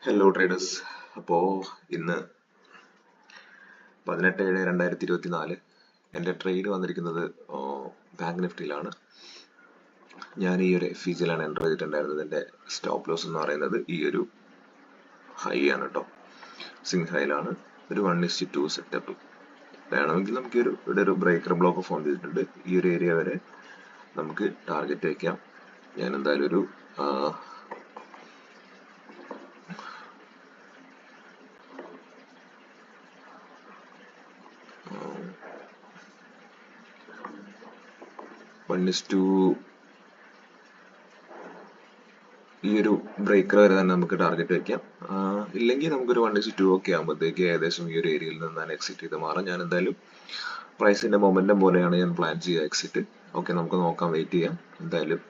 Hello traders. അപ്പോൾ ഇന്ന് 18/7/2024 എൻ്റെ ട്രേഡ് വന്നിരിക്കുന്നത് ബാങ്ക് നിഫ്റ്റിയിലാണ്. ഞാൻ ഈ ഒരു FEGയിലാണ് എൻ്റർ ചെയ്തിട്ടുണ്ടായിരുന്നത്. എൻ്റെ സ്റ്റോപ്പ് ലോസ് എന്ന് പറയുന്നത് ഈ ഒരു ഹൈ ആണ് കേട്ടോ. സിംഗ് ഹൈയിലാണ് ഒരു 1:2 സെറ്റപ്പ്. വേണമെങ്കിൽ നമുക്ക് ഇവിടെ ഒരു ബ്രേക്കർ ബ്ലോക്ക് ഫോം ചെയ്തിട്ടുണ്ട്. ഈ ഒരു ഏരിയ വരെ നമുക്ക് ടാർഗറ്റ് വയ്ക്കാം. ഞാൻ എന്തായാലും ഒരു 1:2 ഈ ഒരു ബ്രേക്കർ വരെ തന്നെ നമുക്ക് ടാർഗറ്റ് വയ്ക്കാം. ഇല്ലെങ്കിൽ നമുക്കൊരു 1:2 ഒക്കെ ആകുമ്പോഴത്തേക്ക് ഏകദേശം ഈ ഒരു ഏരിയയിൽ നിന്നാണ് എക്സിറ്റ് ചെയ്ത് മാറാം. ഞാൻ എന്തായാലും പ്രൈസിന്റെ മൊമെന്റം പോലെയാണ് ഞാൻ പ്ലാൻ ചെയ്യുക എക്സിറ്റ്. ഓക്കെ, നമുക്ക് നോക്കാം, വെയിറ്റ് ചെയ്യാം എന്തായാലും.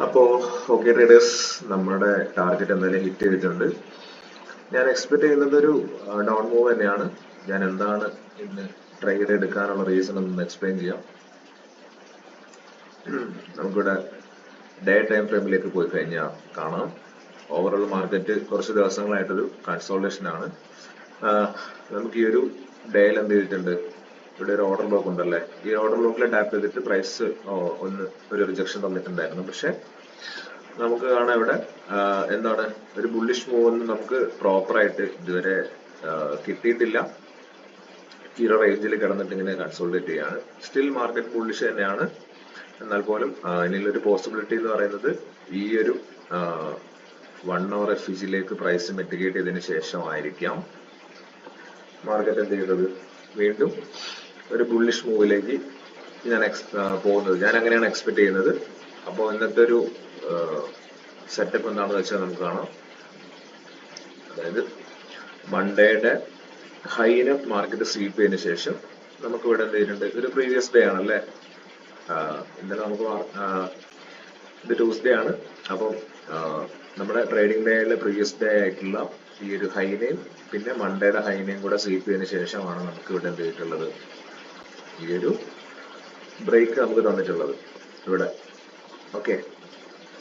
അപ്പോൾ ഓക്കെ ട്രേഡേഴ്സ്, നമ്മുടെ ടാർഗറ്റ് എന്തായാലും ഹിറ്റ് ചെയ്തിട്ടുണ്ട്. ഞാൻ എക്സ്പെക്ട് ചെയ്യുന്നത് ഒരു ഡൗൺ മൂവ് തന്നെയാണ്. ഞാൻ എന്താണ് ഇന്ന് ട്രേഡ് എടുക്കാനുള്ള റീസൺ ഒന്ന് എക്സ്പ്ലെയിൻ ചെയ്യാം. നമുക്കിവിടെ ഡേ ടൈം ഫ്രെയിമിലേക്ക് പോയി കഴിഞ്ഞാൽ കാണാം ഓവറോൾ മാർക്കറ്റ് കുറച്ച് ദിവസങ്ങളായിട്ടൊരു കൺസോൾട്ടേഷൻ ആണ്. നമുക്ക് ഈ ഒരു ഡേയിൽ എന്ത് ചെയ്തിട്ടുണ്ട്, ഇവിടെ ഒരു ഓർഡർ ബ്ലോക്ക് ഉണ്ടല്ലേ, ഈ ഓർഡർ ബ്ലോക്കിൽ ടാപ്പ് ചെയ്തിട്ട് പ്രൈസ് ഒന്ന് ഒരു റിജക്ഷൻ തന്നിട്ടുണ്ടായിരുന്നു. പക്ഷെ നമുക്ക് കാണാം ഇവിടെ എന്താണ് ഒരു ബുള്ളിഷ് മൂവ് ഒന്നും നമുക്ക് പ്രോപ്പറായിട്ട് ഇതുവരെ കിട്ടിയിട്ടില്ല. ഈ ഒരു റേഞ്ചിൽ കിടന്നിട്ട് ഇങ്ങനെ കൺസോൾട്ടേറ്റ് ചെയ്യാണ്. സ്റ്റിൽ മാർക്കറ്റ് ബുള്ളിഷ് തന്നെയാണ്. എന്നാൽ പോലും ഇതിലൊരു പോസിബിലിറ്റി എന്ന് പറയുന്നത് ഈ ഒരു 1 hour FEG പ്രൈസ് മിറ്റിഗേറ്റ് ചെയ്തതിന് ശേഷമായിരിക്കാം മാർക്കറ്റ് എന്ത് ചെയ്യുന്നത്, വീണ്ടും ഒരു ബുള്ളിഷ് മൂവിലേക്ക് ഞാൻ പോകുന്നത്. ഞാൻ അങ്ങനെയാണ് എക്സ്പെക്ട് ചെയ്യുന്നത്. അപ്പോൾ ഇന്നത്തെ ഒരു സെറ്റപ്പ് എന്താണെന്ന് വെച്ചാൽ നമുക്ക് കാണാം. അതായത് മൺഡേയുടെ ഹൈനെ മാർക്കറ്റ് സ്വീപ്പ് ചെയ്തതിന് ശേഷം നമുക്ക് ഇവിടെ എന്ത് ചെയ്തിട്ടുണ്ട്, ഒരു പ്രീവിയസ് ഡേ ആണല്ലേ, ഇന്നലെ നമുക്ക് ഇത് ട്യൂസ്ഡേ ആണ്. അപ്പം നമ്മുടെ ട്രേഡിംഗ് ഡേയിലെ പ്രീവിയസ് ഡേ ആയിട്ടുള്ള ഈ ഒരു ഹൈനെയും പിന്നെ മൺഡേയുടെ ഹൈനെയും കൂടെ സ്വീപ്പ് ചെയ്തതിന് ശേഷമാണ് നമുക്ക് ഇവിടെ എന്ത് ചെയ്തിട്ടുള്ളത്, ഈ ഒരു ബ്രേക്ക് നമുക്ക് തന്നിട്ടുള്ളത് ഇവിടെ. ഓക്കെ,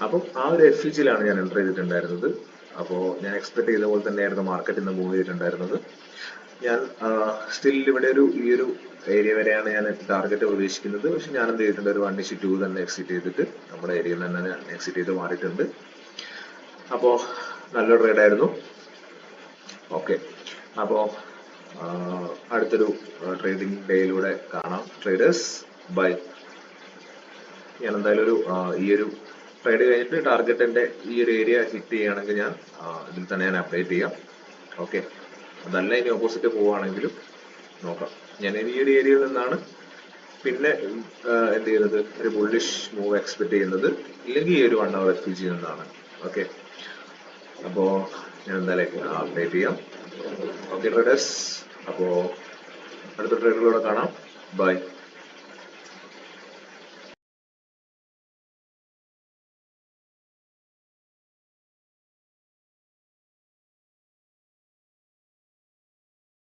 അപ്പം ആ ഒരു FEGയിലാണ് ഞാൻ എൻ്റർ ചെയ്തിട്ടുണ്ടായിരുന്നത്. അപ്പോൾ ഞാൻ എക്സ്പെക്ട് ചെയ്ത പോലെ തന്നെയായിരുന്നു മാർക്കറ്റ് ഇന്ന് മൂവ് ചെയ്തിട്ടുണ്ടായിരുന്നത്. ഞാൻ സ്റ്റിൽ ഇവിടെ ഈ ഒരു ഏരിയ വരെയാണ് ഞാൻ ടാർഗറ്റ് പ്രതീക്ഷിക്കുന്നത്. പക്ഷെ ഞാൻ എന്ത് ചെയ്തിട്ടുണ്ട്, ഒരു 1:2 തന്നെ എക്സിറ്റ് ചെയ്തിട്ട് നമ്മുടെ ഏരിയയിൽ തന്നെ ഞാൻ എക്സിറ്റ് ചെയ്ത് മാറിയിട്ടുണ്ട്. അപ്പോൾ നല്ലൊരു ട്രേഡ് ആയിരുന്നു. ഓക്കെ, അപ്പോൾ അടുത്തൊരു ട്രേഡിംഗ് ഡേയിലൂടെ കാണാം ട്രേഡേഴ്സ്. ബൈ. ഞാൻ എന്തായാലും ഈ ഒരു ട്രേഡ് കഴിഞ്ഞിട്ട് ടാർഗറ്റിന്റെ ഈ ഒരു ഏരിയ ഹിറ്റ് ചെയ്യുകയാണെങ്കിൽ ഞാൻ ഇതിൽ തന്നെ ഞാൻ അപ്ഡേറ്റ് ചെയ്യാം. ഓക്കെ, അതല്ല ഇനി ഓപ്പോസിറ്റ് പോവുകയാണെങ്കിലും നോക്കാം. ഞാൻ ഈ ഒരു ഏരിയയിൽ നിന്നാണ് പിന്നെ എന്ത് ചെയ്യുന്നത്, ഒരു ബുള്ളിഷ് മൂവ് എക്സ്പെക്ട് ചെയ്യുന്നത്, ഇല്ലെങ്കിൽ ഈ ഒരു 1 hour FEG നിന്നാണ്. ഓക്കെ, അപ്പോൾ ഞാൻ എന്തായാലും അപ്ഡേറ്റ് ചെയ്യാം. ഓക്കെ ട്രേഡേഴ്സ്, അപ്പോൾ അടുത്ത ട്രേഡുകളോടെ കാണാം. ബൈ.